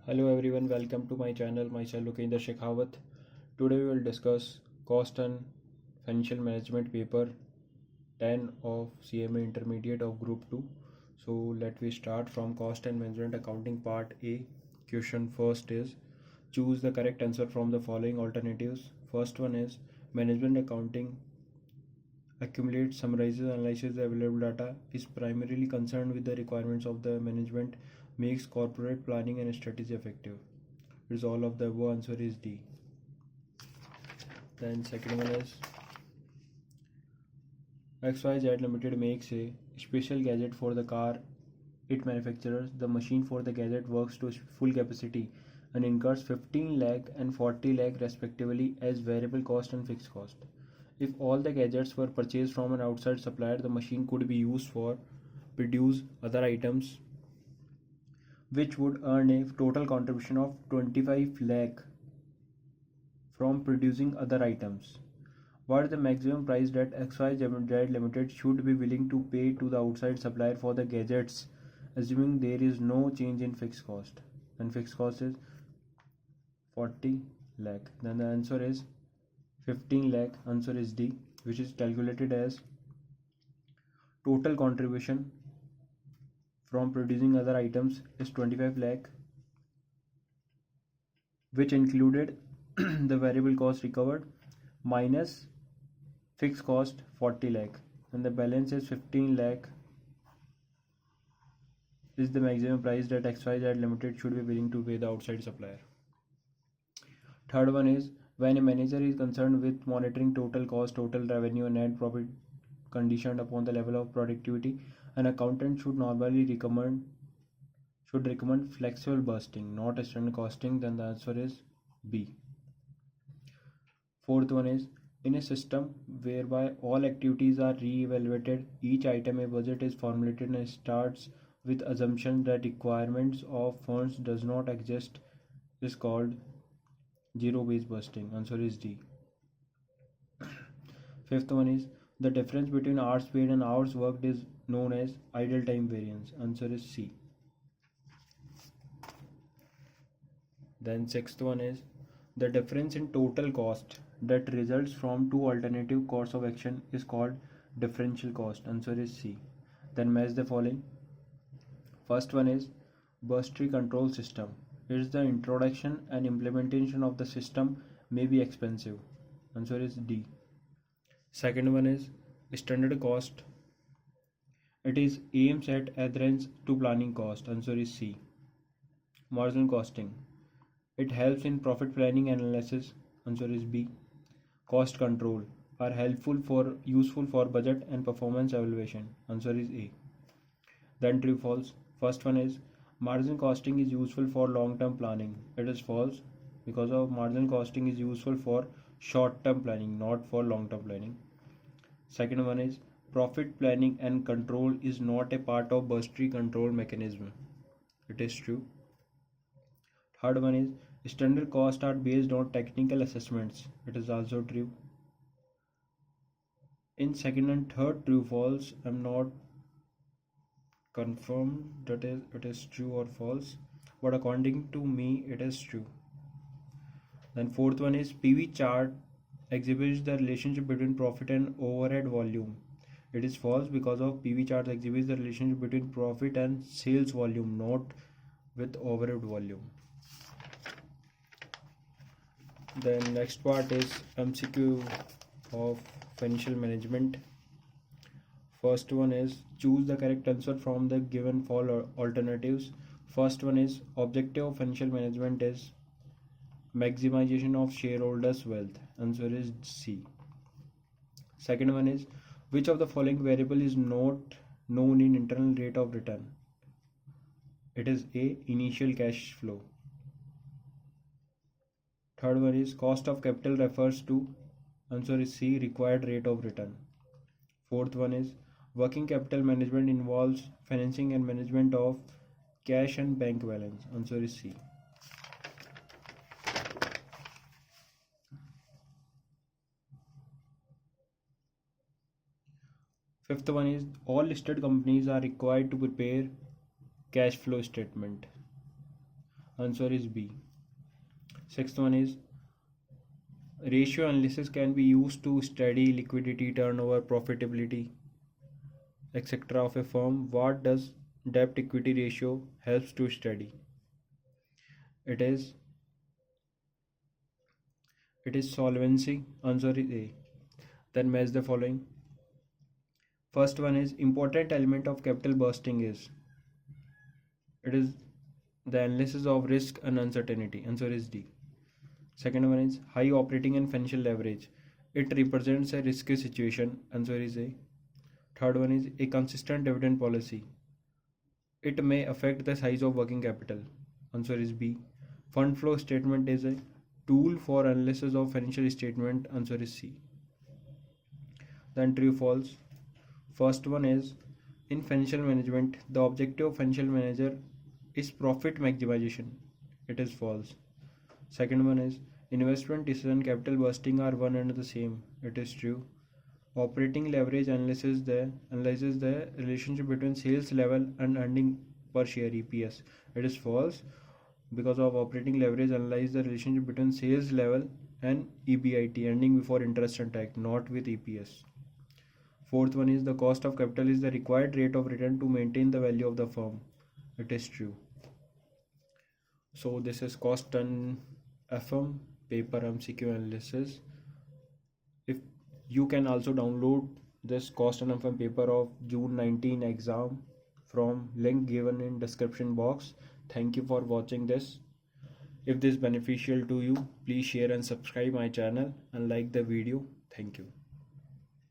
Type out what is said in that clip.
Hello everyone, welcome to my channel. Myself Lokendra Shekhawat. Today we will discuss Cost and Financial Management paper 10 of CMA Intermediate of Group 2. So let we start from Cost and Management Accounting Part A. Question first is choose the correct answer from the following alternatives. First one is Management Accounting accumulates, summarizes, analyzes the available data, is primarily concerned with the requirements of the management, makes corporate planning and strategy effective. It is all of the above. Answer is D. Then second one is XYZ Limited makes a special gadget for the car it manufactures. The machine for the gadget works to full capacity and incurs 15 lakh and 40 lakh respectively as variable cost and fixed cost. If all the gadgets were purchased from an outside supplier, the machine could be used for produce other items which would earn a total contribution of 25 lakh from producing other items. What is the maximum price that XYZ Limited should be willing to pay to the outside supplier for the gadgets, assuming there is no change in fixed cost? And fixed cost is 40 lakh. Then the answer is 15 lakh. Answer is D, which is calculated as total contribution from producing other items is 25 lakh, which included the variable cost recovered minus fixed cost 40 lakh, and the balance is 15 lakh is the maximum price that XYZ Limited should be willing to pay the outside supplier. Third one is when a manager is concerned with monitoring total cost, total revenue, and net profit conditioned upon the level of productivity, an accountant should normally recommend flexible busting, not standard costing. Then the answer is B. Fourth one is in a system whereby all activities are re-evaluated, each item a budget is formulated and starts with assumption that requirements of funds does not exist is called zero-based busting. Answer is D. Fifth one is the difference between hours paid and hours worked is known as idle time variance. Answer is C. Then sixth one is the difference in total cost that results from two alternative course of action is called differential cost. Answer is C. Then match the following. First one is bursary control system. It is the introduction and implementation of the system may be expensive. Answer is D. Second one is standard cost. It is aims at adherence to planning cost. Answer is C. Marginal costing. It helps in profit planning and analysis. Answer is B. Cost control are useful for budget and performance evaluation. Answer is A. Then true false. First one is margin costing is useful for long term planning. It is false because of margin costing is useful for short term planning, not for long term planning. Second one is profit planning and control is not a part of bursary control mechanism. It is true. Third one is standard costs are based on technical assessments. It is also true. In second and third true false, I am not confirmed that it is true or false, but according to me it is true. Then fourth one is PV chart exhibits the relationship between profit and overhead volume. It is false because of PV chart exhibits the relationship between profit and sales volume, not with overhead volume. Then next part is MCQ of financial management. First one is choose the correct answer from the given four alternatives. First one is objective of financial management is maximization of shareholders' wealth. Answer is C. Second one is which of the following variable is not known in internal rate of return? It is A. Initial cash flow. Third one is cost of capital refers to. Answer is C. Required rate of return. Fourth one is working capital management involves financing and management of cash and bank balance. Answer is C. Fifth one is all listed companies are required to prepare cash flow statement. Answer is B. Sixth one is ratio analysis can be used to study liquidity, turnover, profitability, etc. of a firm. What does debt equity ratio helps to study? It is solvency. Answer is A. Then match the following. First one is important element of capital bursting is it is the analysis of risk and uncertainty. Answer is D. Second one is high operating and financial leverage. It represents a risky situation. Answer is A. Third one is a consistent dividend policy. It may affect the size of working capital. Answer is B. Fund flow statement is a tool for analysis of financial statement. Answer is C. Then true false. First one is in financial management, the objective of financial manager is profit maximization. It is false. Second one is investment decision capital bursting are one and the same. It is true. Operating leverage analyzes the relationship between sales level and earning per share EPS. It is false because of operating leverage analyze the relationship between sales level and EBIT, earning before interest and tax, not with EPS. Fourth one is the cost of capital is the required rate of return to maintain the value of the firm. It is true. So this is cost and FM paper MCQ analysis. If you can also download this cost and FM paper of June 19 exam from link given in description box. Thank you for watching this. If this is beneficial to you, please share and subscribe my channel and like the video. Thank you.